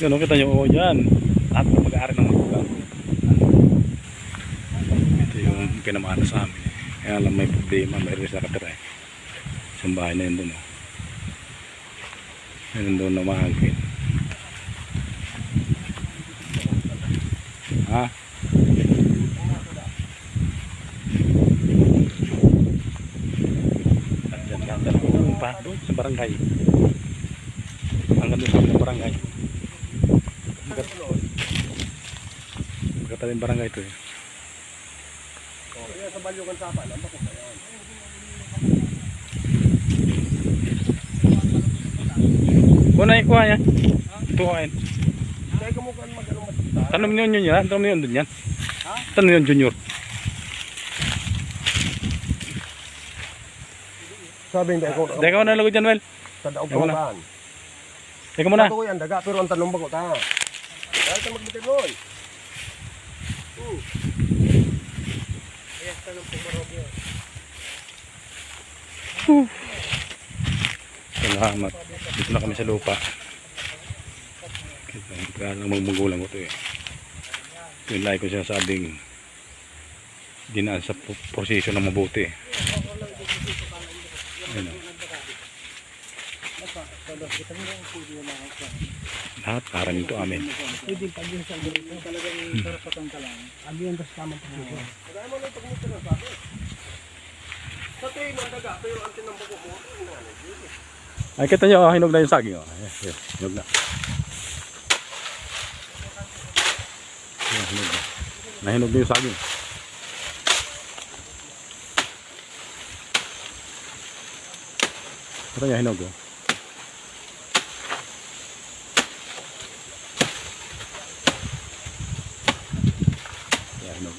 Yan o, kita nyo, o yan. Lahat na mag-aari ng magulang. Ito yung pinamana sa amin. Kaya lang may problema, may rin sa katira. Isang bahay na yun doon. Yun doon na maangkin. Ha? Doon pa, doon sa barangay. Hanggang doon sa barangay. Magkataling barangay ito eh. Sa Balyugan Sapa, lambak ko yan. Kuna yung kuha niya. Tuhain. Kaya kamukhaan mag-anong matata. Tanong niyo yun yan. Tanong niyo yun yan. Ha? Tanong niyo junior. Sabi hindi ako. Teka mo na lago dyan, Well. Sa daog Teka muna. kamukhaan. Teka mo na. Ito ko yan, daga. Pero ang tanong ba ko ta? Dahil ka magbitin nun. Yes, tanong po marog yun. Salamat. Dito na kami sa lupa. Kaya lang magmagulang ko ito eh. Ito yung like ko sinasabing dinaan sa proseso ng mabuti. Ayun o. Lahat parang ito amin. Pwede pag yung sa dito talagang karapatan ka lang. Abi yung tamang pagbuo. Kaya mo lang pagmutin ng sabi. Sa tayo ng daga, pero ang tinambak ko mo. Ay, kita nyo, hinog na yung saging. Oh. Yes, hinog na. Ayan, hinog na. Nahinog na yung saging. Kita nyo, hinog. Oh. Ayan, hinog.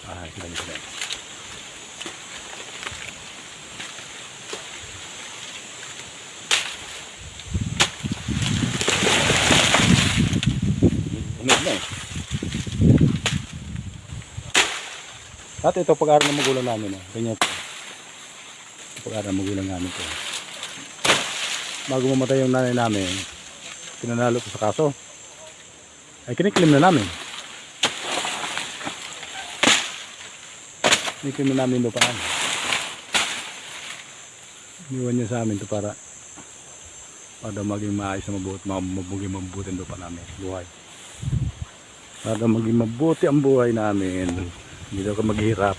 Ah, kita nyo, kita nyo. Hinog na eh. Dati ito pag-aaral ng magulang namin. Ganyan ito. Pag-aaral ng magulang namin ito. Bago mamatay yung nanay namin, pinanalo ko sa kaso. Ay kiniklaim na namin. Kiniklaim na namin ito pa. Iniwan niya sa amin ito para maging maayos na mabuti, maging mabuti ang lupa namin, buhay. Para maging mabuti ang buhay namin, hindi daw ka maghihirap.